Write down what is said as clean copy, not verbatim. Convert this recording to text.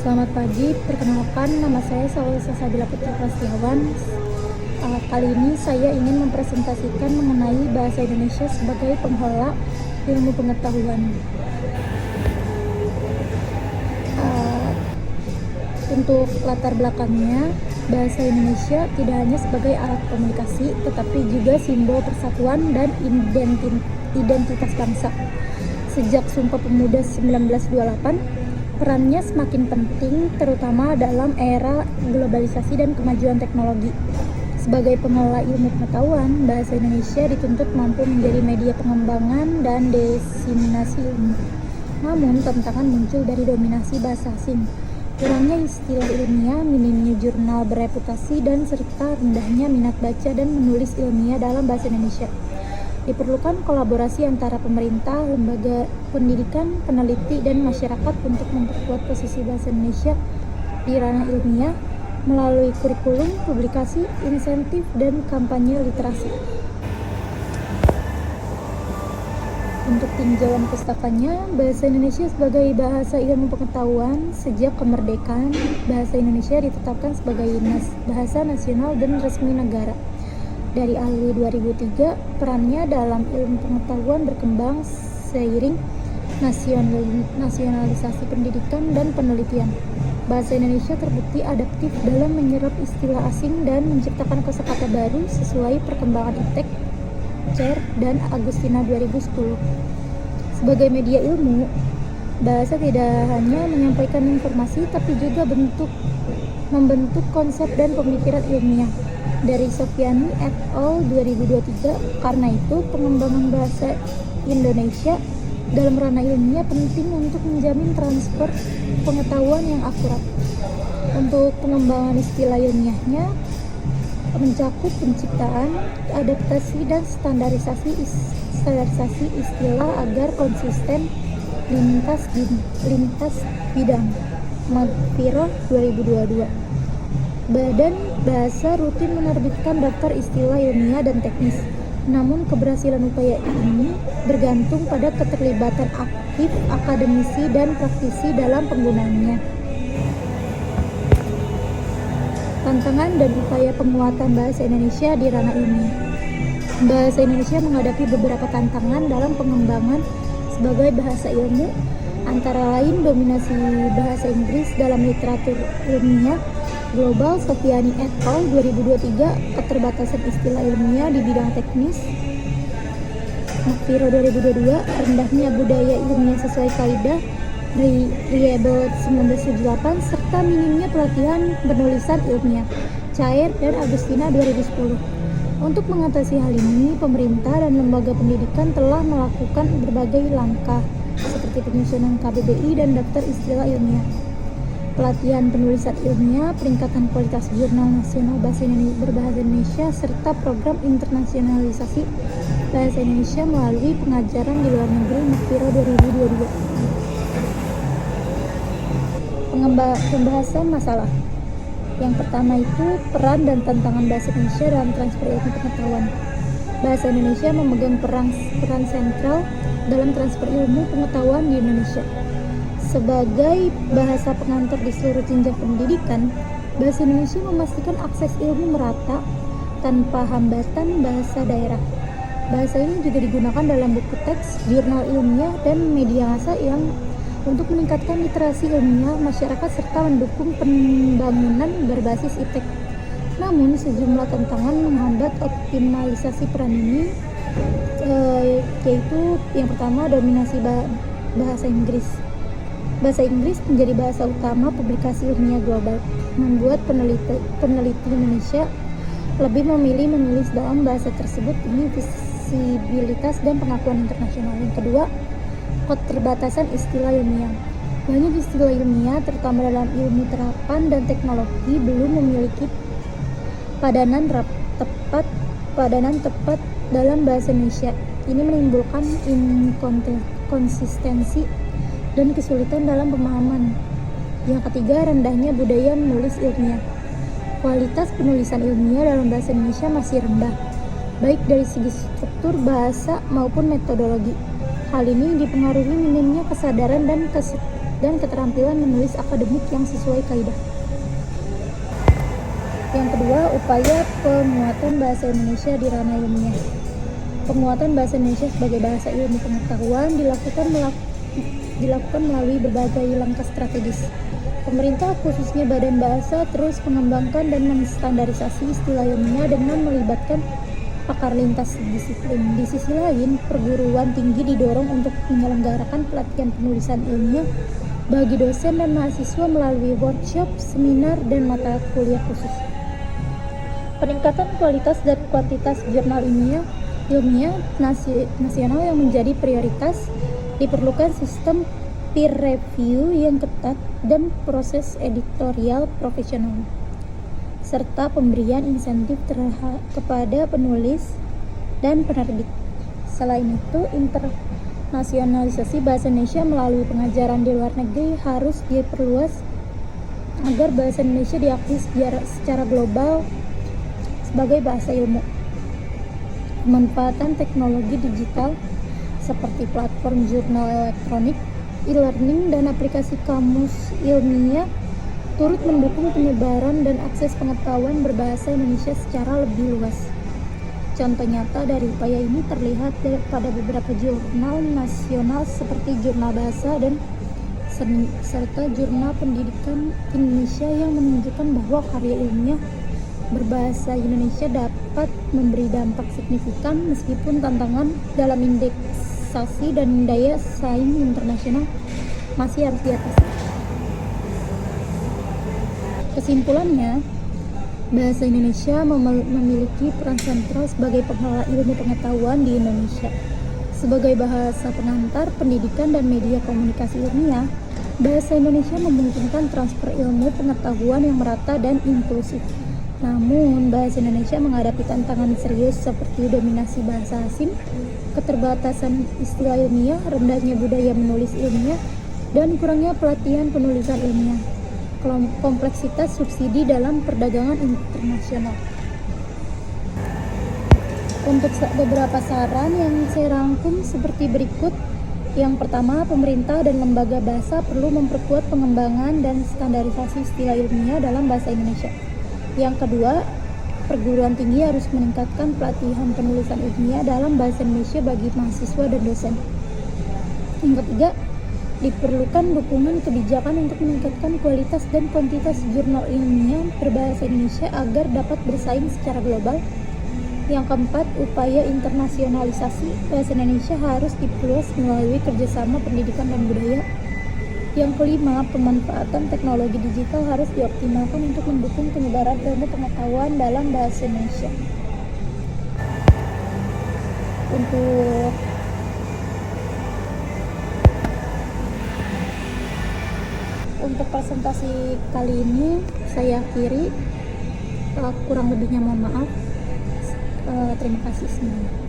Selamat pagi, perkenalkan nama saya Saul Salsabila Putri Prasetyawan. Kali ini saya ingin mempresentasikan mengenai bahasa Indonesia sebagai penghola ilmu pengetahuan. Untuk latar belakangnya, bahasa Indonesia tidak hanya sebagai alat komunikasi, tetapi juga simbol persatuan dan identitas bangsa. Sejak Sumpah Pemuda 1928, perannya semakin penting, terutama dalam era globalisasi dan kemajuan teknologi. Sebagai pengelola ilmu pengetahuan, bahasa Indonesia dituntut mampu menjadi media pengembangan dan diseminasi ilmu. Namun, tantangan muncul dari dominasi bahasa asing, kurangnya istilah ilmiah, minimnya jurnal bereputasi, dan serta rendahnya minat baca dan menulis ilmiah dalam bahasa Indonesia. Diperlukan kolaborasi antara pemerintah, lembaga pendidikan, peneliti, dan masyarakat untuk memperkuat posisi bahasa Indonesia di ranah ilmiah melalui kurikulum, publikasi, insentif, dan kampanye literasi. Untuk tinjauan pustakanya, bahasa Indonesia sebagai bahasa ilmu pengetahuan. Sejak kemerdekaan, bahasa Indonesia ditetapkan sebagai bahasa nasional dan resmi negara. Dari ALUI 2003, perannya dalam ilmu pengetahuan berkembang seiring nasionalisasi pendidikan dan penelitian. Bahasa Indonesia terbukti adaptif dalam menyerap istilah asing dan menciptakan kosakata baru sesuai perkembangan IPTEK, CER, dan Agustina 2010. Sebagai media ilmu, bahasa tidak hanya menyampaikan informasi, tapi juga membentuk konsep dan pemikiran ilmiah. Dari Sofiani et al. 2023, karena itu pengembangan bahasa Indonesia dalam ranah ilmiah penting untuk menjamin transfer pengetahuan yang akurat. Untuk pengembangan istilah ilmiahnya mencakup penciptaan, adaptasi, dan standarisasi istilah agar konsisten lintas bidang. Magpiro 2022. Badan Bahasa rutin menerbitkan daftar istilah ilmiah dan teknis. Namun keberhasilan upaya ini bergantung pada keterlibatan aktif akademisi dan praktisi dalam penggunaannya. Tantangan dan upaya penguatan bahasa Indonesia di ranah ilmiah. Bahasa Indonesia menghadapi beberapa tantangan dalam pengembangan sebagai bahasa ilmu, antara lain dominasi bahasa Inggris dalam literatur ilmiah global. Sofiani et al. 2023, keterbatasan istilah ilmiah di bidang teknis. Magpiro 2022, rendahnya budaya ilmiah sesuai kaidah. Riebel 1978, serta minimnya pelatihan penulisan ilmiah. CER dan Agustina 2010. Untuk mengatasi hal ini, pemerintah dan lembaga pendidikan telah melakukan berbagai langkah, seperti penyusunan KBBI dan daftar istilah ilmiah, pelatihan penulisan ilmiah, peningkatan kualitas jurnal nasional berbahasa Indonesia, serta program internasionalisasi bahasa Indonesia melalui pengajaran di luar negeri. Magpiro 2022. Pembahasan masalah. Yang pertama itu peran dan tantangan bahasa Indonesia dalam transfer ilmu pengetahuan. Bahasa Indonesia memegang peran sentral dalam transfer ilmu pengetahuan di Indonesia. Sebagai bahasa pengantar di seluruh jenjang pendidikan, bahasa Indonesia memastikan akses ilmu merata tanpa hambatan bahasa daerah. Bahasa ini juga digunakan dalam buku teks, jurnal ilmiah, dan media massa yang untuk meningkatkan literasi ilmiah masyarakat serta mendukung pembangunan berbasis IPTEK. Namun, sejumlah tantangan menghambat optimalisasi peran ini, yaitu yang pertama, dominasi bahasa Inggris. Bahasa Inggris menjadi bahasa utama publikasi ilmiah global, membuat peneliti Indonesia lebih memilih menulis dalam bahasa tersebut demi visibilitas dan pengakuan internasional. Yang kedua, keterbatasan istilah ilmiah. Banyak istilah ilmiah, terutama dalam ilmu terapan dan teknologi, belum memiliki padanan tepat dalam bahasa Indonesia. Ini menimbulkan inkonsistensi dan kesulitan dalam pemahaman. Yang ketiga, rendahnya budaya menulis ilmiah. Kualitas penulisan ilmiah dalam bahasa Indonesia masih rendah, baik dari segi struktur bahasa maupun metodologi. Hal ini dipengaruhi minimnya kesadaran dan keterampilan menulis akademik yang sesuai kaidah. Yang kedua, upaya penguatan bahasa Indonesia di ranah ilmiah. Penguatan bahasa Indonesia sebagai bahasa ilmu pengetahuan dilakukan melalui berbagai langkah strategis. Pemerintah khususnya Badan Bahasa terus mengembangkan dan menstandarisasi istilah ilmiah dengan melibatkan pakar lintas disiplin. Di sisi lain, perguruan tinggi didorong untuk menyelenggarakan pelatihan penulisan ilmiah bagi dosen dan mahasiswa melalui workshop, seminar, dan mata kuliah khusus. Peningkatan kualitas dan kuantitas jurnal ilmiah nasional yang menjadi prioritas, diperlukan sistem peer review yang ketat dan proses editorial profesional, serta pemberian insentif kepada penulis dan penerbit. Selain itu, internasionalisasi bahasa Indonesia melalui pengajaran di luar negeri harus diperluas agar bahasa Indonesia diakui secara global sebagai bahasa ilmu. Pemanfaatan teknologi digital seperti platform jurnal elektronik, e-learning, dan aplikasi kamus ilmiah turut mendukung penyebaran dan akses pengetahuan berbahasa Indonesia secara lebih luas. Contoh nyata dari upaya ini terlihat pada beberapa jurnal nasional seperti Jurnal Bahasa dan Seni serta Jurnal Pendidikan Indonesia yang menunjukkan bahwa karya ilmiah berbahasa Indonesia dapat memberi dampak signifikan meskipun tantangan dalam indeksasi dan daya saing internasional masih harus diatasi. Kesimpulannya, bahasa Indonesia memiliki peran sentral sebagai pengelola ilmu pengetahuan di Indonesia. Sebagai bahasa pengantar pendidikan dan media komunikasi ilmiah, bahasa Indonesia memungkinkan transfer ilmu pengetahuan yang merata dan inklusif. Namun, bahasa Indonesia menghadapi tantangan serius seperti dominasi bahasa asing, keterbatasan istilah ilmiah, rendahnya budaya menulis ilmiah, dan kurangnya pelatihan penulisan ilmiah, kompleksitas subsidi dalam perdagangan internasional. Untuk beberapa saran yang saya rangkum seperti berikut. Yang pertama, pemerintah dan lembaga bahasa perlu memperkuat pengembangan dan standarisasi istilah ilmiah dalam bahasa Indonesia. Yang kedua, perguruan tinggi harus meningkatkan pelatihan penulisan ilmiah dalam bahasa Indonesia bagi mahasiswa dan dosen. Yang ketiga, diperlukan dukungan kebijakan untuk meningkatkan kualitas dan kuantitas jurnal ilmiah berbahasa Indonesia agar dapat bersaing secara global. Yang keempat, upaya internasionalisasi bahasa Indonesia harus diperluas melalui kerjasama pendidikan dan budaya. Yang kelima, pemanfaatan teknologi digital harus dioptimalkan untuk mendukung penyebaran ilmu pengetahuan dalam bahasa Indonesia. Untuk presentasi kali ini saya akhiri, kurang lebihnya mohon maaf. Terima kasih semuanya.